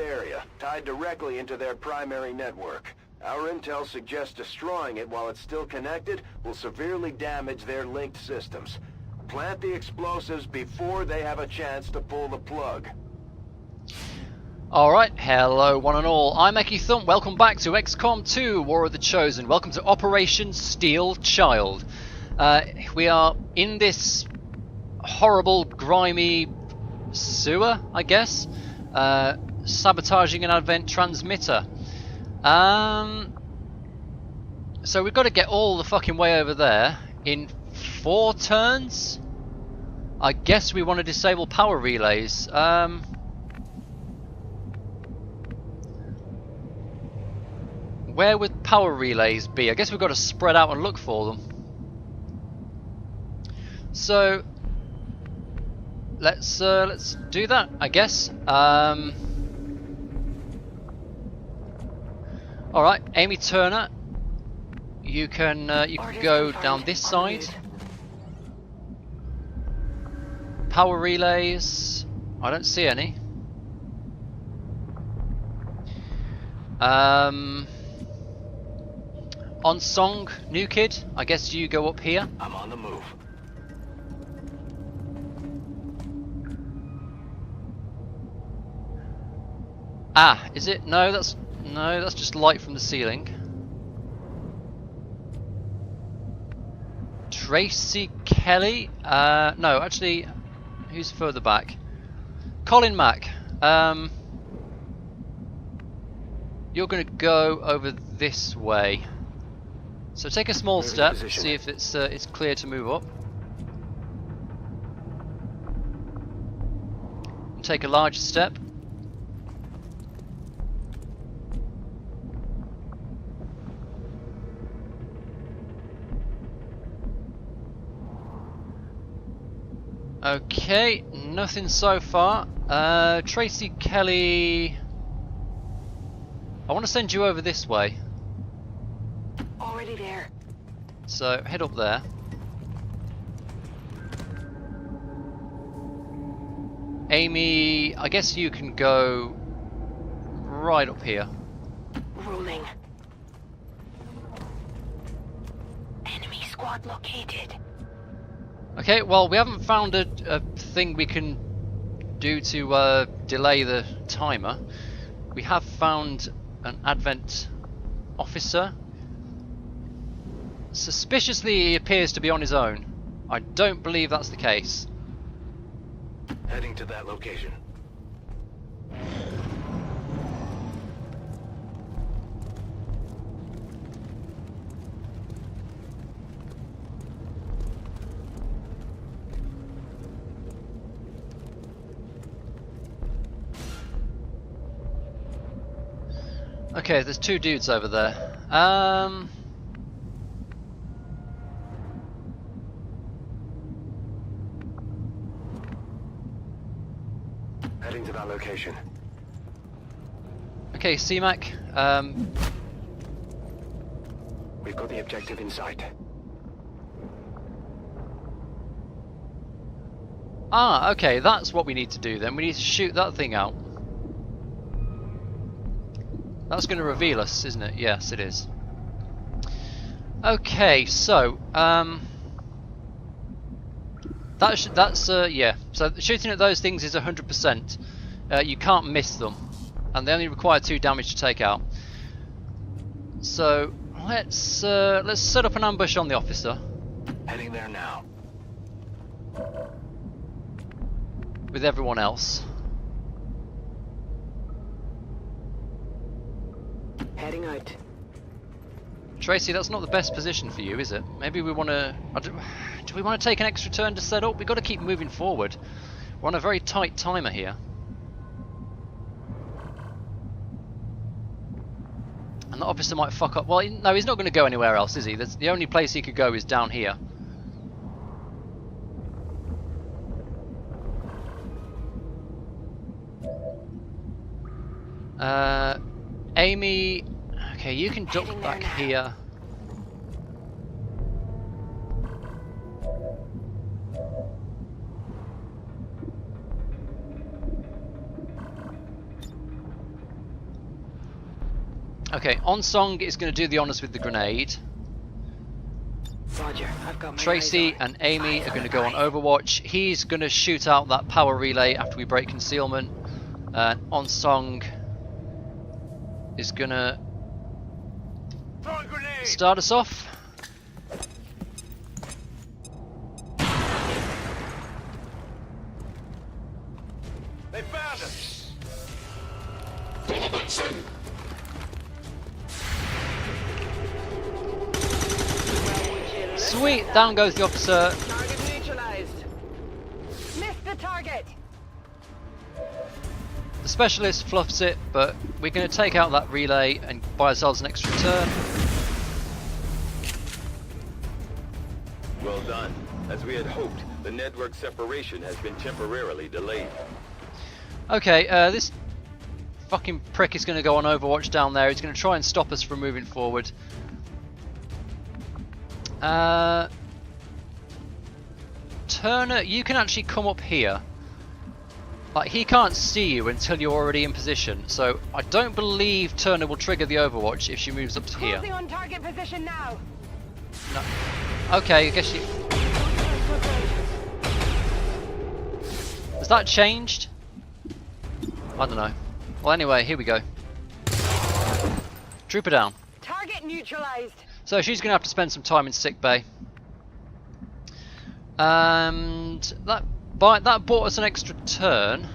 area, tied directly into their primary network. Our intel suggests destroying it while it's still connected will severely damage their linked systems. Plant the explosives before they have a chance to pull the plug. Alright, hello one and all, I'm Eki Thump, welcome back to XCOM 2, War of the Chosen, welcome to Operation Steel Child. We are in this horrible, grimy sewer, I guess, sabotaging an Advent transmitter. So we've got to get all the fucking way over there in 4 turns? I guess we want to disable power relays. Where would power relays be? I guess we've got to spread out and look for them. So let's do that, I guess. All right, Amy Turner, you can go down this side. Power relays, I don't see any. On song, new kid, I guess you go up here. I'm on the move. Ah, is it? No, that's just light from the ceiling. Tracy Kelly? No, actually, who's further back? Colin Mack. You're going to go over this way. So take a small step, see if it's clear to move up. And take a large step. Okay, nothing so far. Tracy Kelly, I want to send you over this way. Already there. So head up there. Amy, I guess you can go right up here. Rolling. Enemy squad located. Okay, well we haven't found a thing we can do to delay the timer. We have found an Advent officer. Suspiciously he appears to be on his own. I don't believe that's the case. Heading to that location. Okay, there's 2 dudes over there. Heading to that location. Okay, C-Mac. We've got the objective in sight. Ah, okay, that's what we need to do then. We need to shoot that thing out. That's going to reveal us, isn't it? Yes, it is. Okay, so yeah. So shooting at those things is 100%. You can't miss them, and they only require 2 damage to take out. So let's set up an ambush on the officer. Heading there now. With everyone else. Heading out. Tracy, that's not the best position for you, is it? Maybe we want to... Do we want to take an extra turn to set up? We've got to keep moving forward. We're on a very tight timer here. And the officer might fuck up. Well, no, he's not going to go anywhere else, is he? The only place he could go is down here. Amy... Okay, you can duck back here. Okay, Onsong is going to do the honours with the grenade. Roger, I've got my Tracy eyes on and Amy Eyes are going to on go on prize. Overwatch. He's going to shoot out that power relay after we break concealment. Onsong is going to start us off. They found us! Sweet, down goes the officer. Target neutralized. Missed the target. The specialist fluffs it, but we're going to take out that relay and buy ourselves an extra turn. Well done. As we had hoped, the network separation has been temporarily delayed. Okay, this fucking prick is going to go on Overwatch down there. He's going to try and stop us from moving forward. Turner, you can actually come up here. Like, he can't see you until you're already in position, so I don't believe Turner will trigger the Overwatch if she moves up to here. Closing on target position now. No. Okay, I guess you... Has that changed? I don't know. Well, anyway, here we go. Trooper down. Target neutralized. So she's going to have to spend some time in sickbay. And that bought us an extra turn.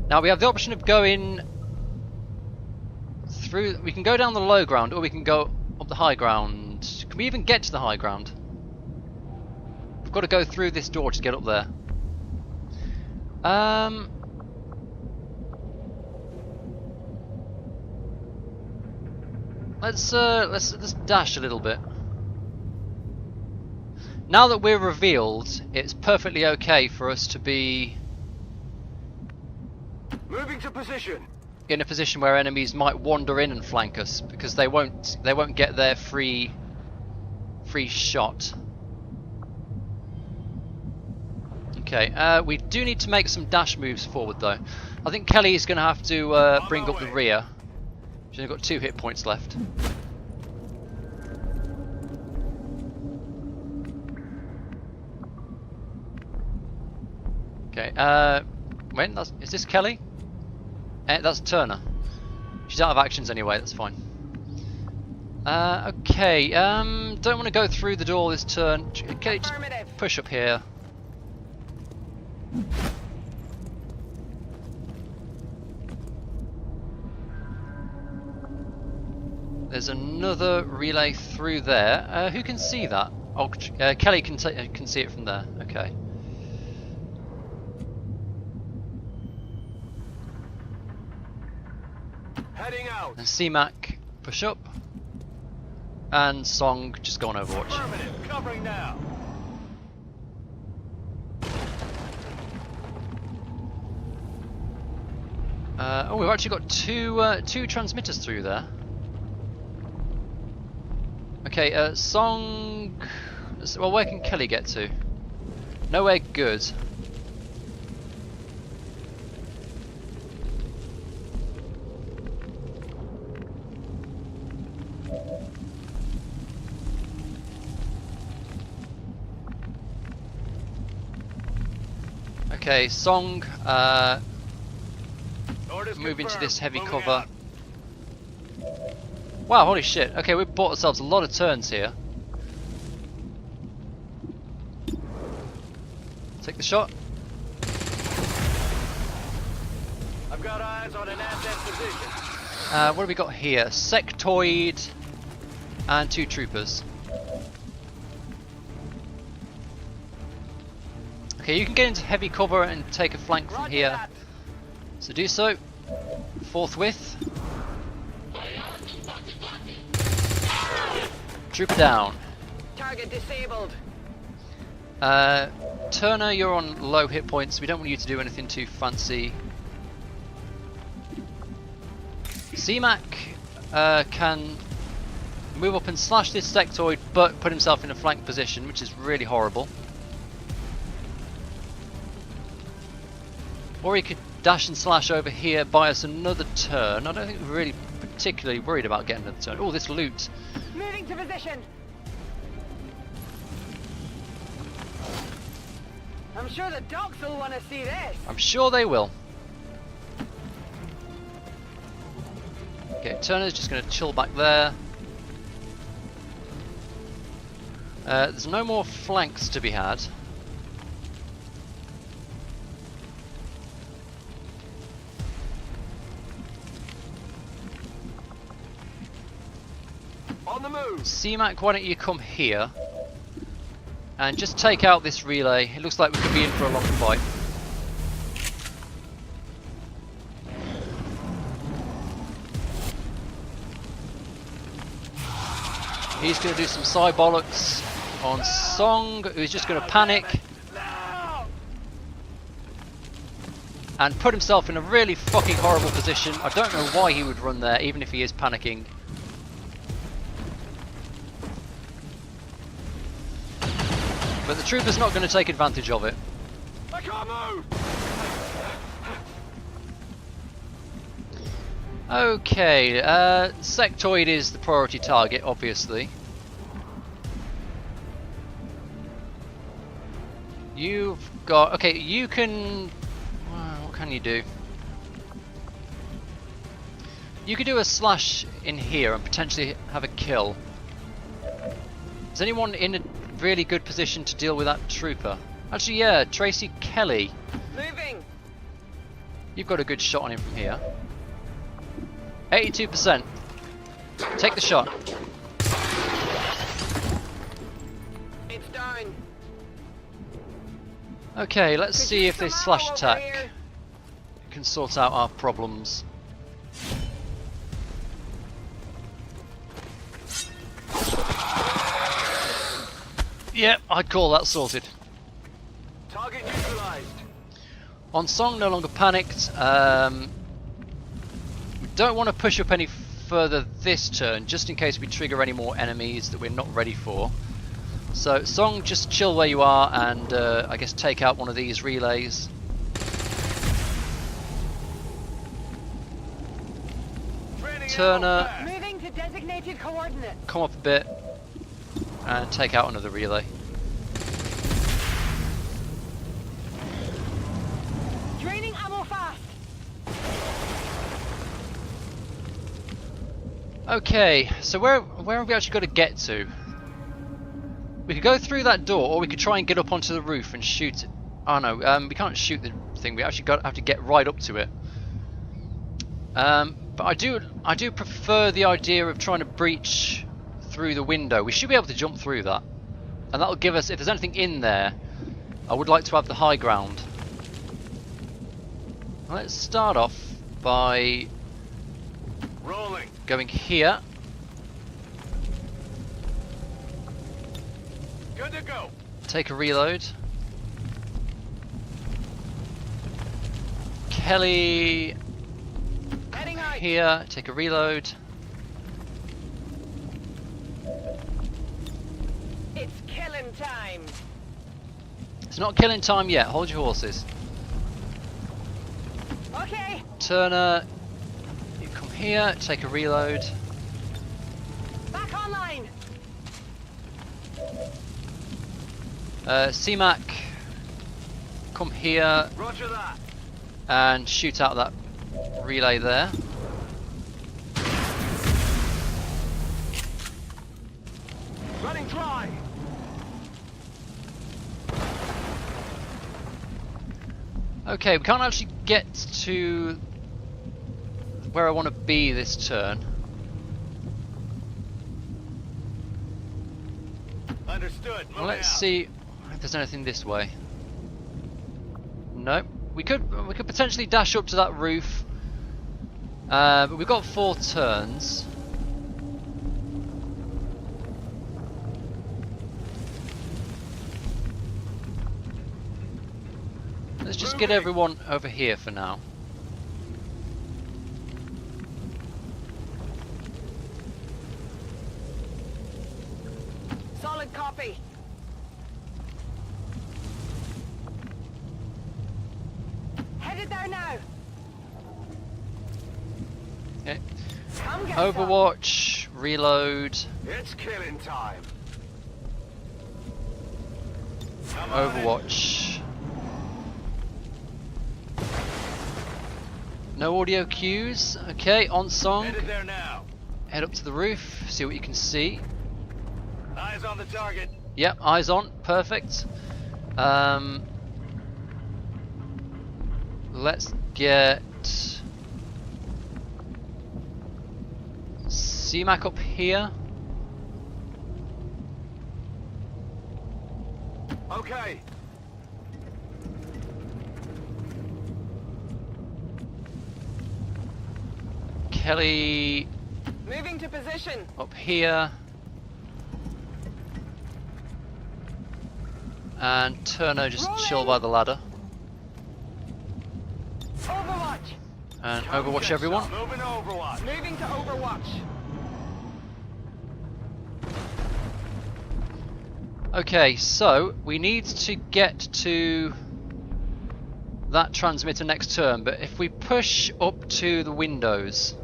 Now we have the option of going through. We can go down the low ground, or we can go up the high ground. Can we even get to the high ground? We've got to go through this door to get up there. Let's dash a little bit. Now that we're revealed, it's perfectly okay for us to be Moving to position. in a position where enemies might wander in and flank us, because they won't get their free shot. Okay, we do need to make some dash moves forward though. I think Kelly is going to have to bring up the rear. She's only got 2 hit points left. Okay, is this Kelly? That's Turner. She's out of actions anyway, that's fine. Okay, don't want to go through the door this turn. Kelly, just push up here. There's another relay through there. Who can see that? Oh, Kelly can see it from there. Okay. Heading out. And C-Mac, push up. And Song, just go on Overwatch. Affirmative. Covering now. Oh, we've actually got two transmitters through there. Okay, Song... Well, where can Kelly get to? Nowhere good. Okay, Song, Orders move into confirmed. this heavy Moving cover. out. Wow, holy shit. Okay, we've bought ourselves a lot of turns here. Take the shot. I've got eyes on an asset position. What have we got here? Sectoid and 2 troopers. Okay, you can get into heavy cover and take a flank from Roger here. that. So do so. Forthwith. Trooper down. Target disabled. Turner, you're on low hit points. We don't want you to do anything too fancy. C-Mac can move up and slash this sectoid, but put himself in a flank position, which is really horrible. Or he could dash and slash over here, buy us another turn. I don't think we're really particularly worried about getting another turn. Oh, this loot. Moving to position. I'm sure the dogs will want to see this. I'm sure they will. Okay, Turner's just going to chill back there. There's no more flanks to be had. On the move! C-Mac, why don't you come here and just take out this relay. It looks like we could be in for a long fight. He's going to do some side bollocks on Song, who's just going to panic and put himself in a really fucking horrible position. I don't know why he would run there, even if he is panicking. But the trooper's not going to take advantage of it. I can't move! Okay, Sectoid is the priority target, obviously. You've got... okay, you can... what can you do? You could do a slash in here and potentially have a kill. Is anyone in a really good position to deal with that trooper? Actually, yeah, Tracy Kelly. Moving. You've got a good shot on him from here. 82%. Take the shot. It's down. Okay, let's Could see use if this some slash ammo over attack here. can sort out our problems. Yep, I'd call that sorted. Target neutralized. On Song, no longer panicked. We don't want to push up any further this turn, just in case we trigger any more enemies that we're not ready for. So Song, just chill where you are and I guess take out one of these relays. Turner, Moving to designated coordinates. come up a bit and take out another relay. Draining ammo fast. Okay, so where have we actually got to get to? We could go through that door, or we could try and get up onto the roof and shoot it. Oh no, we can't shoot the thing. We actually have to get right up to it. But I do prefer the idea of trying to breach through the window. We should be able to jump through that, and that'll give us, if there's anything in there, I would like to have the high ground. Let's start off by Rolling. going here. Good to go. Take a reload. Kelly Heading out. here, take a reload. It's killing time. It's not killing time yet, hold your horses. Okay. Turner, you come here, take a reload. Back online. C-Mac, come here Roger that. and shoot out that relay there. Running dry. Okay, we can't actually get to where I want to be this turn. Understood. Well, let's see if there's anything this way. Nope. We could potentially dash up to that roof, but we've got 4 turns. Let's just get everyone over here for now. Solid copy. Headed there now. Okay. Come get some. Overwatch, reload, It's killing time. Overwatch. No audio cues. Okay, on song. Headed there now. Head up to the roof, see what you can see. Eyes on the target. Yep, eyes on, perfect. Let's get CMAC up here. Okay. Kelly Moving to position. up here. And Turner just chill by the ladder. Overwatch. And Overwatch everyone. Moving to Overwatch. Moving to Overwatch. Okay, so we need to get to that transmitter next turn, but if we push up to the windows,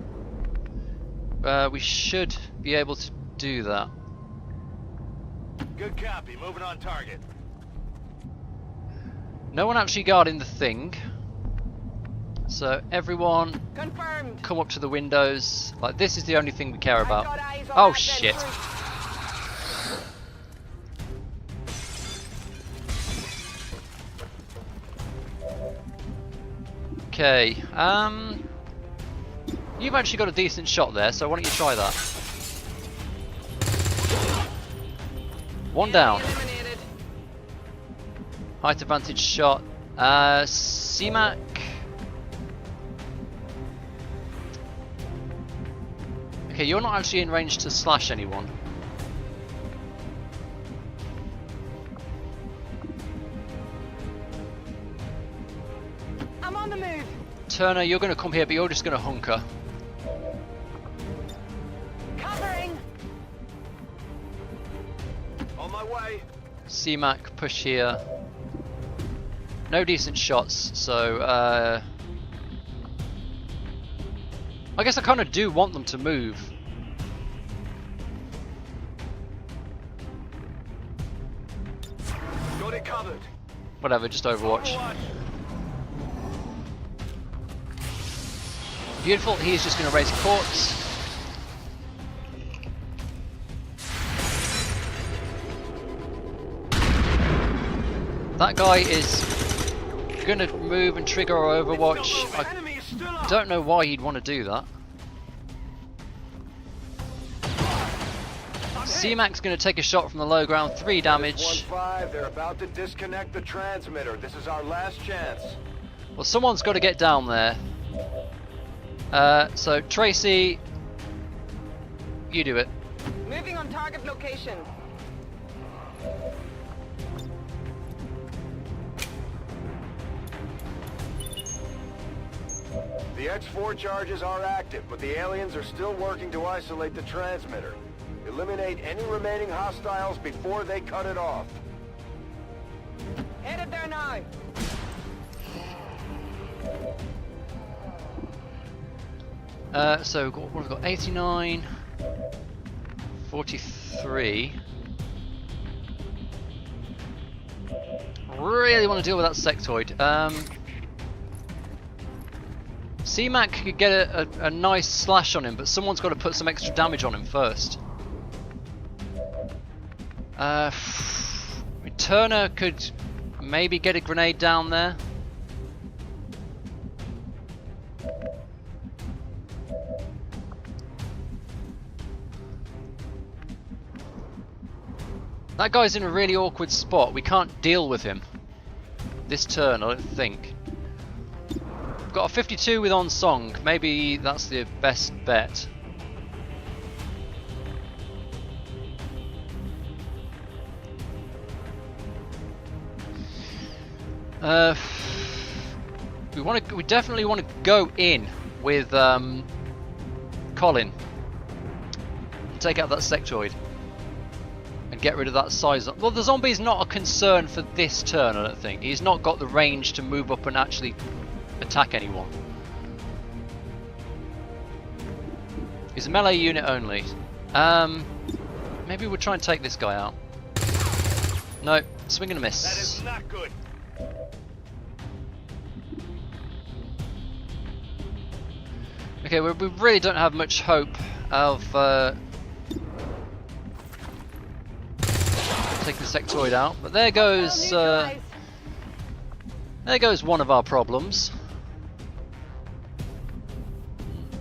we should be able to do that. Good copy. Moving on target. No one actually guarding the thing, so everyone Confirmed. come up to the windows. Like, this is the only thing we care I've about. got eyes on Oh that shit. dead fruit. Okay, you've actually got a decent shot there, so why don't you try that? One down. Eliminated. Height advantage shot. CMAC. Okay, you're not actually in range to slash anyone. I'm on the move. Turner, you're going to come here, but you're just going to hunker. Covering. On my way. CMAC, push here. No decent shots, so I guess I kind of do want them to move. Got it covered. Whatever, just Overwatch. Beautiful, he's just going to raise a corpse. That guy is going to move and trigger our Overwatch. Enemy is still up. I don't know why he'd want to do that. CMAC's going to take a shot from the low ground, 3 damage. 1-5, they're about to disconnect the transmitter. This is our last chance. Well, someone's got to get down there. So Tracy, you do it. Moving on target location. The X4 charges are active, but the aliens are still working to isolate the transmitter. Eliminate any remaining hostiles before they cut it off. Headed there now. So what have we got? 89, 43. Really want to deal with that sectoid. CMAC could get a nice slash on him, but someone's got to put some extra damage on him first. Turner could maybe get a grenade down there. That guy's in a really awkward spot. We can't deal with him this turn, I don't think. We've got a 52 with on song. Maybe that's the best bet. We definitely want to go in with Colin. Take out that sectoid and get rid of that size. Well, the zombie's not a concern for this turn, I don't think. He's not got the range to move up and actually attack anyone. He's a melee unit only. Maybe we'll try and take this guy out. No, swing and a miss. That is not good. Okay, we really don't have much hope of taking the sectoid out, but there goes one of our problems.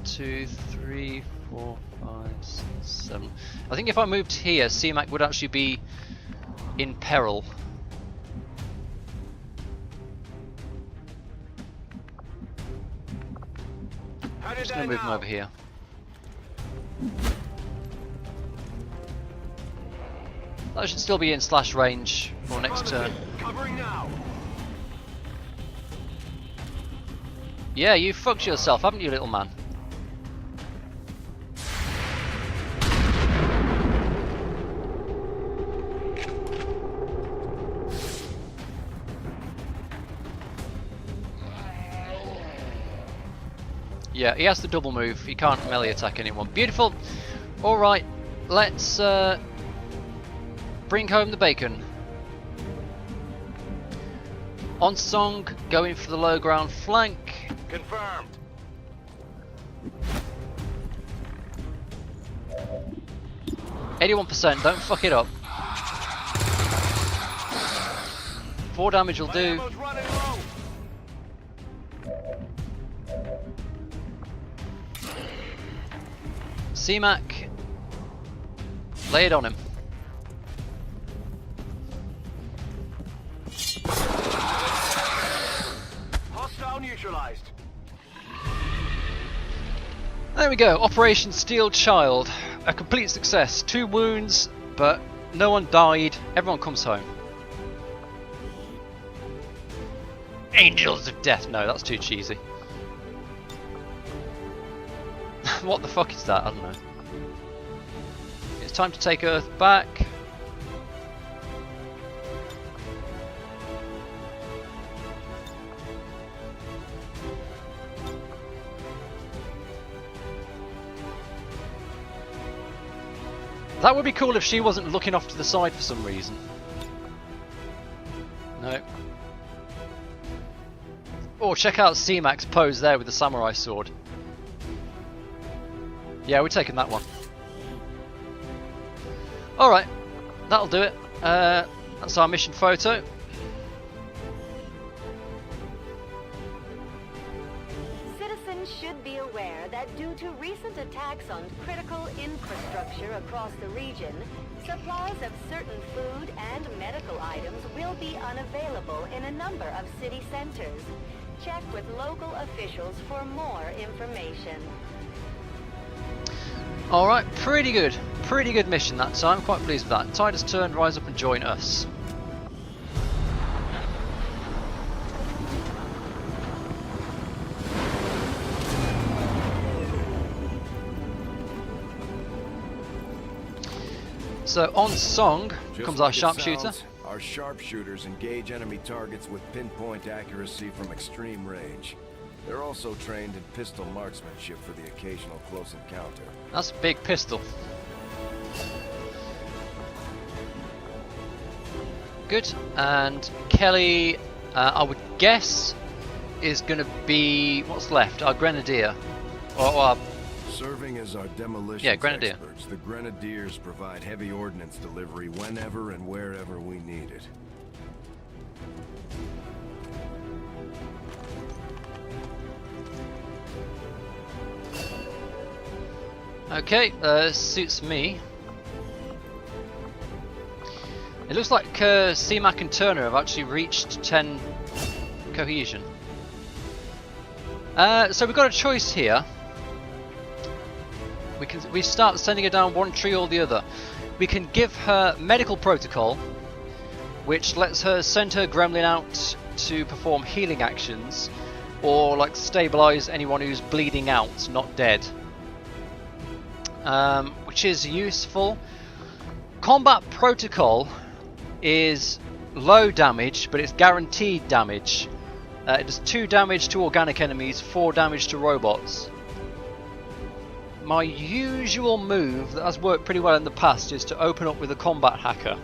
2, 3, 4, 5, 6, 7. I think if I moved here, CMAC would actually be in peril. Just gonna move him over here. That should still be in slash range for next turn. Covering now. Yeah, you fucked yourself, haven't you, little man? Yeah, he has to double move. He can't melee attack anyone. Beautiful. All right, let's bring home the bacon. On song, going for the low ground flank. Confirmed. %. Don't fuck it up. 4 damage will do. CMAC, lay it on him. Hostile neutralized. There we go, Operation Steel Child. A complete success. 2 wounds, but no one died. Everyone comes home. Angels of Death. No, that's too cheesy. What the fuck is that? I don't know. It's time to take Earth back. That would be cool if she wasn't looking off to the side for some reason. No. Oh, check out C-Mac's pose there with the samurai sword. Yeah, we're taking that one. Alright, that'll do it. That's our mission photo. Citizens should be aware that due to recent attacks on critical infrastructure across the region, supplies of certain food and medical items will be unavailable in a number of city centers. Check with local officials for more information. Alright, pretty good. Pretty good mission that time. Quite pleased with that. Tide has turned, rise up and join us. So on song comes our sharpshooter. Our sharpshooters engage enemy targets with pinpoint accuracy from extreme range. They're also trained in pistol marksmanship for the occasional close encounter. That's a big pistol. Good. And Kelly, I would guess, is going to be what's left. Our grenadier, or our serving as our demolition grenadier. experts, the grenadiers provide heavy ordnance delivery whenever and wherever we need it. Okay, suits me. It looks like C-Mac and Turner have actually reached 10 cohesion. So we've got a choice here. We start sending her down one tree or the other. We can give her medical protocol, which lets her send her gremlin out to perform healing actions, or like stabilize anyone who's bleeding out, not dead. Which is useful. Combat protocol is low damage, but it's guaranteed damage. It does 2 damage to organic enemies, 4 damage to robots. my usual move that has worked pretty well in the past is to open up with a combat hacker.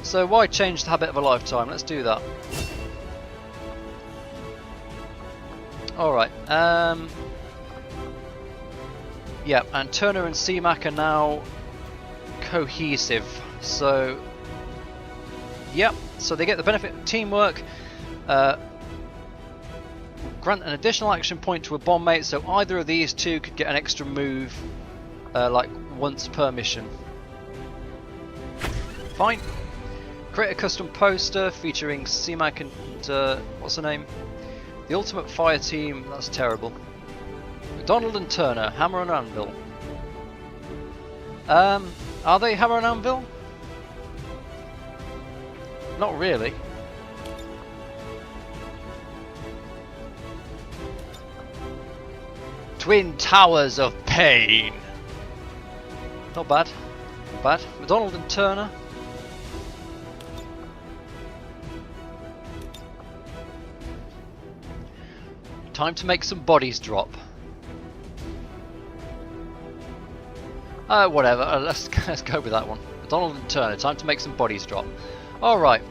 So why change the habit of a lifetime? Let's do that. Alright, yeah, and Turner and C-Mac are now cohesive, so yep, so they get the benefit of teamwork. Grant an additional action point to a bomb mate, so either of these two could get an extra move like once per mission. Fine. Create a custom poster featuring C-Mac and what's her name? The Ultimate Fire Team. That's terrible. McDonald and Turner, Hammer and Anvil. Are they Hammer and Anvil? Not really. Twin Towers of Pain. Not bad. Not bad. McDonald and Turner. Time to make some bodies drop. Whatever. Let's go with that one. McDonald and Turner. Time to make some bodies drop. All right.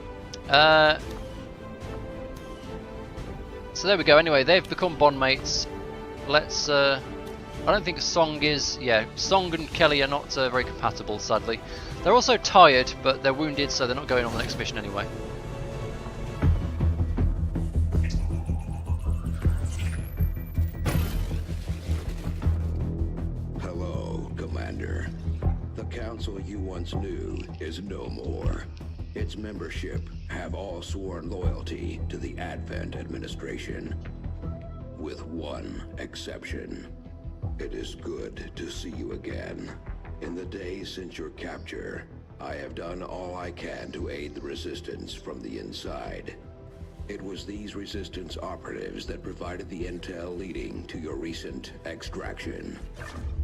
So there we go. Anyway, they've become bond mates. Let's. I don't think Song is. Yeah, Song and Kelly are not very compatible, sadly. They're also tired, but they're wounded, so they're not going on the next mission anyway. The council you once knew is no more. Its membership have all sworn loyalty to the Advent administration. With one exception. It is good to see you again. In the days since your capture, I have done all I can to aid the resistance from the inside. It was these resistance operatives that provided the intel leading to your recent extraction.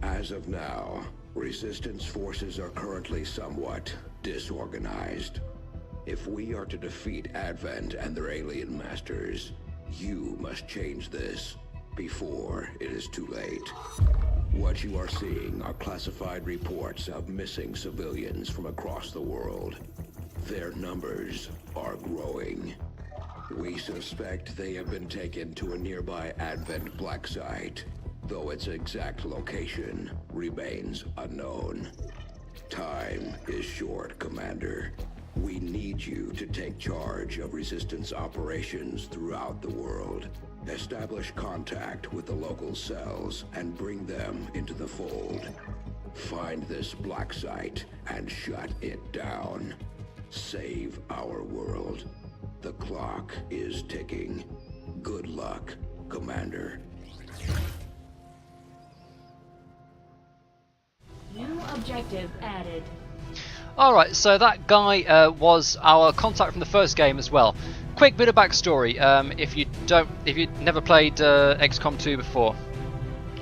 As of now, resistance forces are currently somewhat disorganized. If we are to defeat Advent and their alien masters, you must change this before it is too late. What you are seeing are classified reports of missing civilians from across the world. Their numbers are growing. We suspect they have been taken to a nearby Advent black site, though its exact location remains unknown. Time is short, Commander. We need you to take charge of resistance operations throughout the world. Establish contact with the local cells and bring them into the fold. Find this black site and shut it down. Save our world. The clock is ticking. Good luck, Commander. New objective added. Alright, so that guy was our contact from the first game as well. Quick bit of backstory, if you've never played XCOM 2 before,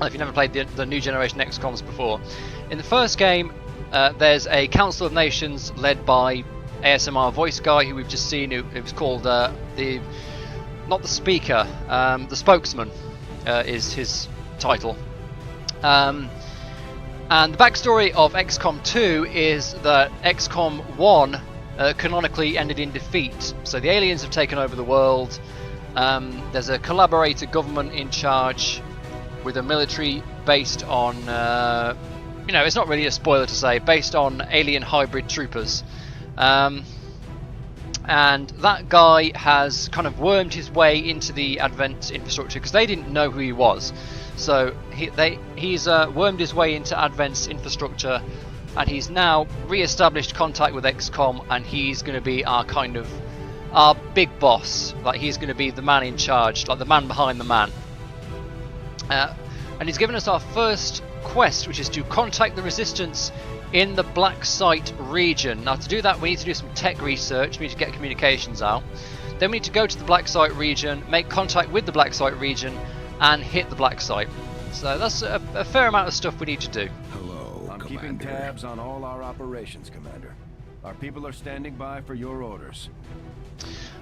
if you've never played the new generation XCOMs before. In the first game, there's a Council of Nations led by ASMR voice guy who we've just seen, it was called not the speaker, the spokesman is his title. And the backstory of XCOM 2 is that XCOM 1 canonically ended in defeat. So the aliens have taken over the world. There's a collaborator government in charge with a military based on, it's not really a spoiler to say, based on alien hybrid troopers. And that guy has kind of wormed his way into the Advent infrastructure because they didn't know who he was. So he's wormed his way into Advent's infrastructure, and he's now re-established contact with XCOM, and he's going to be our big boss. Like, he's going to be the man in charge, like the man behind the man. And he's given us our first quest, which is to contact the resistance in the Black Site region. Now, to do that, we need to do some tech research. We need to get communications out. Then we need to go to the Black Site region, make contact with the Black Site region, and hit the Black Site. So that's a fair amount of stuff we need to do. Hello, I'm Commander. keeping tabs on all our operations, Commander. Our people are standing by for your orders.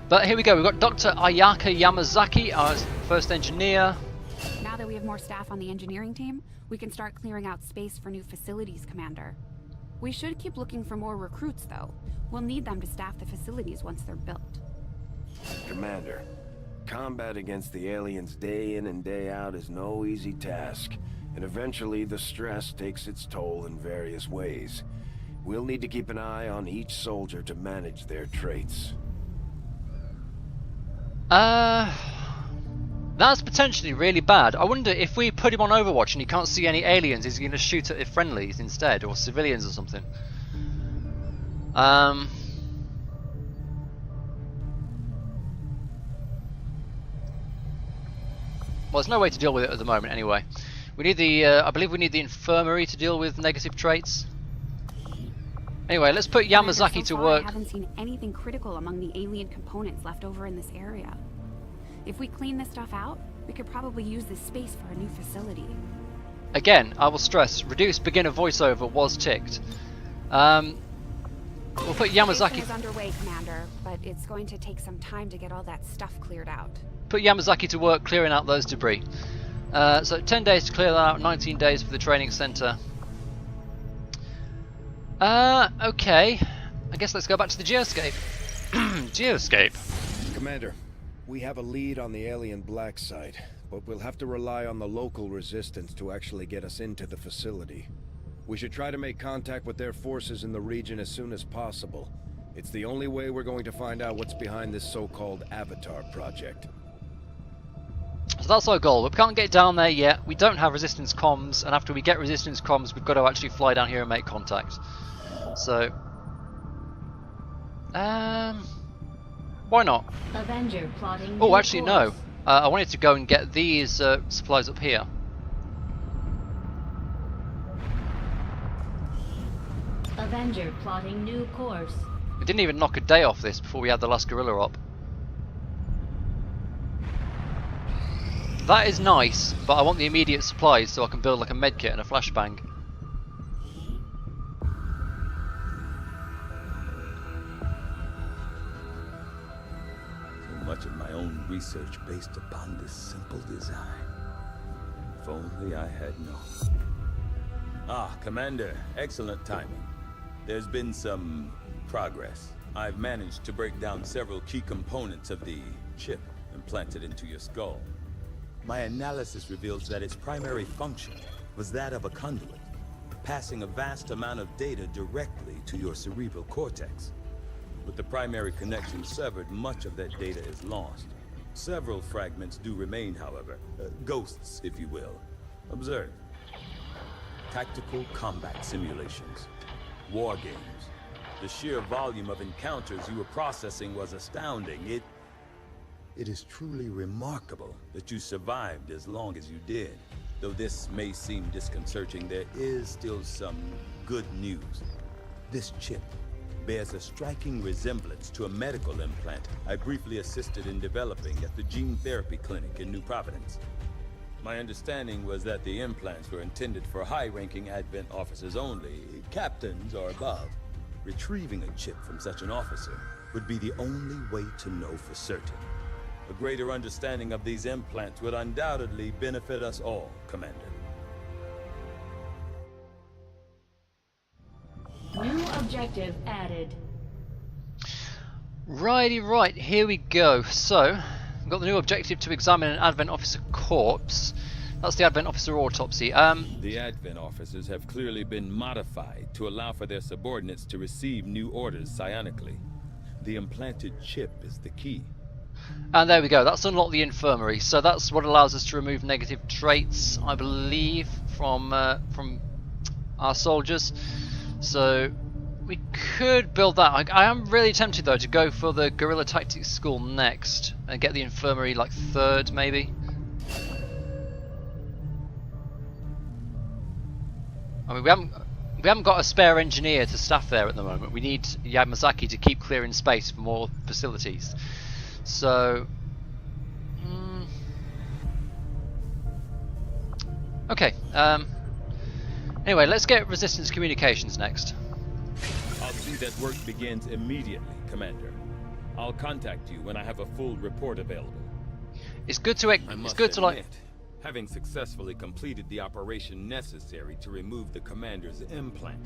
But here we go, we've got Dr. Ayaka Yamazaki, our first engineer. Now that we have more staff on the engineering team, we can start clearing out space for new facilities, Commander. We should keep looking for more recruits, though. We'll need them to staff the facilities once they're built. Commander, combat against the aliens day in and day out is no easy task, and eventually the stress takes its toll in various ways. We'll need to keep an eye on each soldier to manage their traits. That's potentially really bad. I wonder if we put him on Overwatch and he can't see any aliens, is he going to shoot at friendlies instead, or civilians or something? Well, there's no way to deal with it at the moment anyway. We need the, I believe we need the infirmary to deal with negative traits. Anyway, let's put Yamazaki to work. I haven't seen anything critical among the alien components left over in this area. If we clean this stuff out, we could probably use this space for a new facility. Again, I will stress, reduce beginner voiceover was ticked. We'll put Yamazaki... is underway, Commander, but it's going to take some time to get all that stuff cleared out. Put Yamazaki to work clearing out those debris. So 10 days to clear that out, 19 days for the training center. Okay. I guess let's go back to the geoscape. Geoscape. Commander, we have a lead on the alien black site, but we'll have to rely on the local resistance to actually get us into the facility. We should try to make contact with their forces in the region as soon as possible. It's the only way we're going to find out what's behind this so-called Avatar project. So that's our goal. We can't get down there yet. We don't have resistance comms, and after we get resistance comms, we've got to actually fly down here and make contact. So, why not? Avenger plotting. Oh, actually no. I wanted to go and get these supplies up here. Avenger plotting new course. We didn't even knock a day off this before we had the last gorilla up. That is nice, but I want the immediate supplies so I can build like a medkit and a flashbang. So much of my own research based upon this simple design. If only I had known. Ah, Commander, excellent timing. There's been some progress. I've managed to break down several key components of the chip implanted into your skull. My analysis reveals that its primary function was that of a conduit, passing a vast amount of data directly to your cerebral cortex. With the primary connection severed, much of that data is lost. Several fragments do remain, however, ghosts, if you will. Observe. Tactical combat simulations, war games. The sheer volume of encounters you were processing was astounding. It is truly remarkable that you survived as long as you did. Though this may seem disconcerting, there is still some good news. This chip bears a striking resemblance to a medical implant I briefly assisted in developing at the gene therapy clinic in New Providence. My understanding was that the implants were intended for high-ranking Advent officers only, captains or above. Retrieving a chip from such an officer would be the only way to know for certain. A greater understanding of these implants would undoubtedly benefit us all, Commander. New objective added. Righty right, here we go. So, we've got the new objective to examine an Advent officer corpse. That's the Advent officer autopsy. The Advent officers have clearly been modified to allow for their subordinates to receive new orders psionically. The implanted chip is the key. And there we go, that's unlocked the infirmary. So that's what allows us to remove negative traits, I believe, from our soldiers. So we could build that. I am really tempted though to go for the guerrilla tactics school next and get the infirmary like third maybe. I mean we haven't got a spare engineer to staff there at the moment. We need Yamazaki to keep clearing space for more facilities. So, okay. Anyway, let's get resistance communications next. I'll see that work begins immediately, Commander. I'll contact you when I have a full report available. It's good to like. Having successfully completed the operation necessary to remove the commander's implant,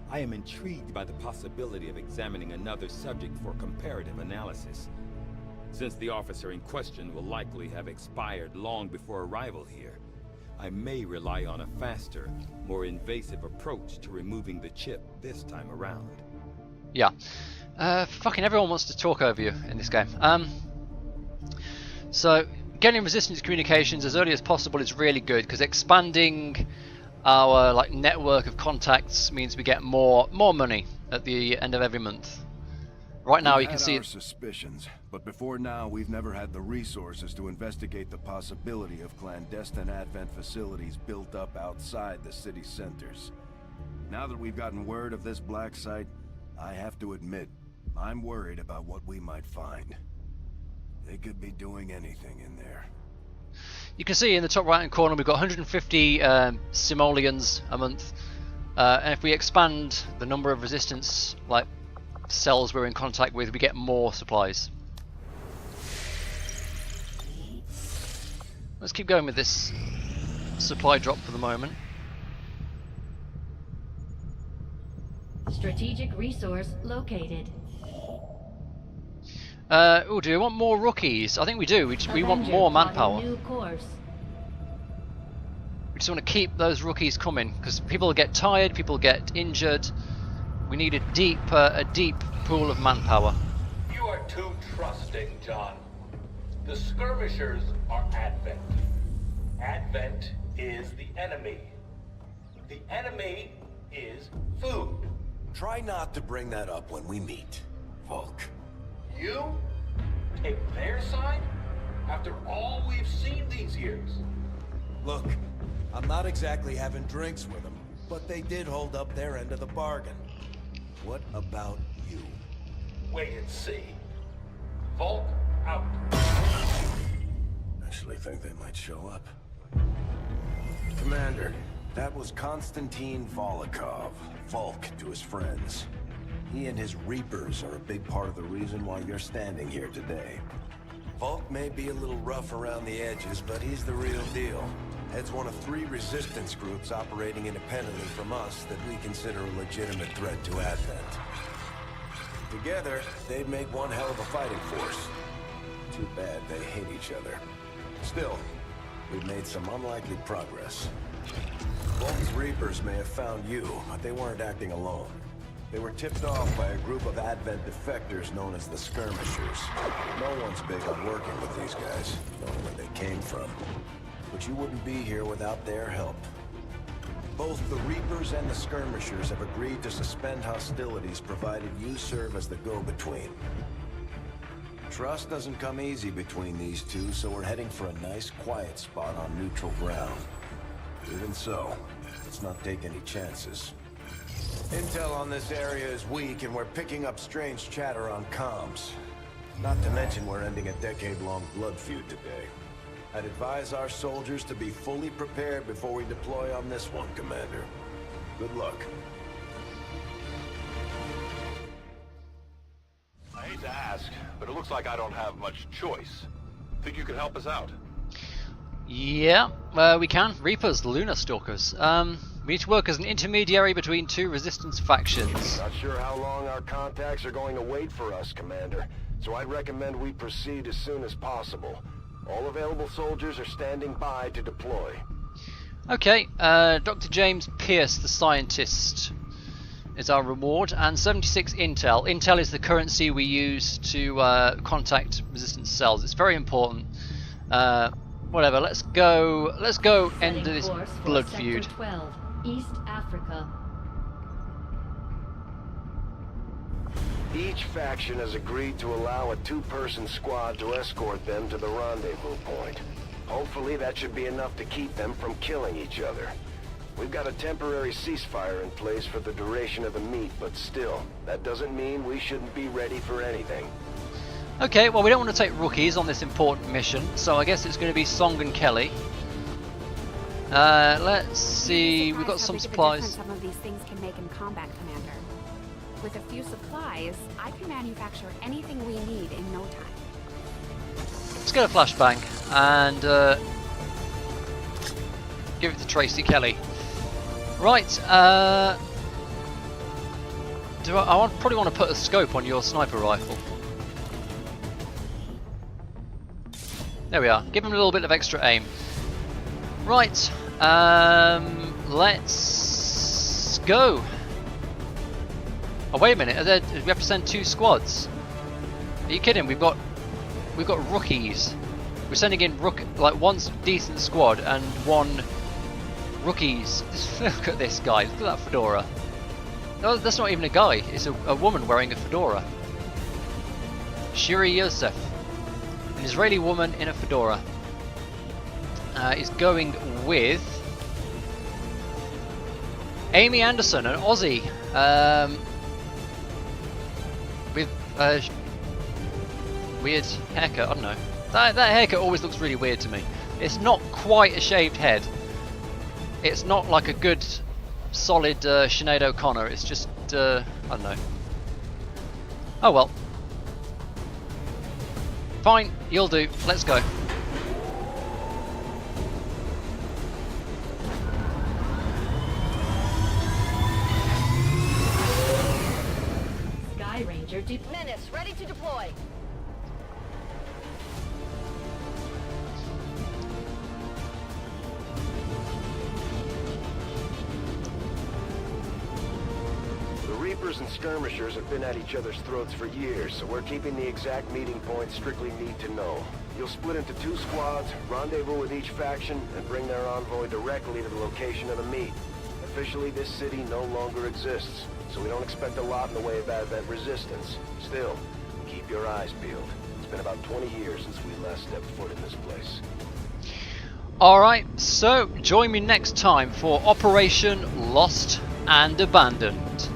I am intrigued by the possibility of examining another subject for comparative analysis. Since the officer in question will likely have expired long before arrival here, I may rely on a faster, more invasive approach to removing the chip this time around. Yeah. Fucking everyone wants to talk over you in this game. So getting resistance communications as early as possible is really good, because expanding our like network of contacts means we get more money at the end of every month. Right now you can see our suspicions, but before now we've never had the resources to investigate the possibility of clandestine Advent facilities built up outside the city centers. Now that we've gotten word of this black site, I have to admit, I'm worried about what we might find. They could be doing anything in there. You can see in the top right hand corner we've got 150 simoleons a month, and if we expand the number of resistance like cells we're in contact with, we get more supplies. Let's keep going with this supply drop for the moment. Strategic resource located. Oh, do we want more rookies? I think we do. We want more manpower. New course. We just want to keep those rookies coming, because people get tired, people get injured. We need a deep pool of manpower. You are too trusting, John. The skirmishers are Advent. Advent is the enemy. The enemy is food. Try not to bring that up when we meet, Volk. You take their side after all we've seen these years. Look, I'm not exactly having drinks with them, but they did hold up their end of the bargain. What about you? Wait and see. Volk out. Actually think they might show up. Commander, that was Konstantin Volokov, Volk to his friends. He and his Reapers are a big part of the reason why you're standing here today. Volk may be a little rough around the edges, but he's the real deal. Heads one of 3 resistance groups operating independently from us that we consider a legitimate threat to Advent. Together, they'd make one hell of a fighting force. Too bad they hate each other. Still, we've made some unlikely progress. Volk's Reapers may have found you, but they weren't acting alone. They were tipped off by a group of Advent defectors known as the Skirmishers. No one's big on working with these guys, knowing where they came from. But you wouldn't be here without their help. Both the Reapers and the Skirmishers have agreed to suspend hostilities provided you serve as the go-between. Trust doesn't come easy between these two, so we're heading for a nice, quiet spot on neutral ground. Even so, let's not take any chances. Intel on this area is weak, and we're picking up strange chatter on comms. Not to mention we're ending a decade-long blood feud today. I'd advise our soldiers to be fully prepared before we deploy on this one, Commander. Good luck. I hate to ask, but it looks like I don't have much choice. Think you could help us out? Yeah, we can. Reapers, Lunar Stalkers. We need to work as an intermediary between 2 resistance factions. Not sure how long our contacts are going to wait for us, Commander. So I'd recommend we proceed as soon as possible. All available soldiers are standing by to deploy. Okay, Dr. James Pierce, the scientist, is our reward, and 76 intel. Intel is the currency we use to contact resistance cells. It's very important. Whatever, let's go end this blood feud. 12, East Africa. Each faction has agreed to allow a 2-person squad to escort them to the rendezvous point. Hopefully that should be enough to keep them from killing each other. We've got a temporary ceasefire in place for the duration of the meet, but still, that doesn't mean we shouldn't be ready for anything. Okay, well we don't want to take rookies on this important mission, so I guess it's going to be Song and Kelly. Let's see, we've got some supplies. Some of these things can make in combat, Commander. With a few supplies, I can manufacture anything we need in no time. Let's get a flashbang and give it to Tracy Kelly. Right, probably want to put a scope on your sniper rifle. There we are. Give him a little bit of extra aim. Right, let's go. Oh wait a minute, we have to send 2 squads. Are you kidding? We've got rookies. We're sending in one decent squad and 1 rookies. Look at this guy. Look at that fedora. No, that's not even a guy. It's a woman wearing a fedora. Shiri Yosef, an Israeli woman in a fedora, is going with Amy Anderson, an Aussie, with weird haircut. I don't know. That haircut always looks really weird to me. It's not quite a shaved head. It's not like a good, solid Sinead O'Connor. It's just, I don't know. Oh well. Fine, you'll do. Let's go. Sky Ranger Menace, ready to deploy. The Reapers and Skirmishers have been at each other's throats for years, so we're keeping the exact meeting points strictly need to know. You'll split into 2 squads, rendezvous with each faction, and bring their envoy directly to the location of the meet. Officially, this city no longer exists, so we don't expect a lot in the way of advent resistance. Still, keep your eyes peeled. It's been about 20 years since we last stepped foot in this place. Alright, so join me next time for Operation Lost and Abandoned.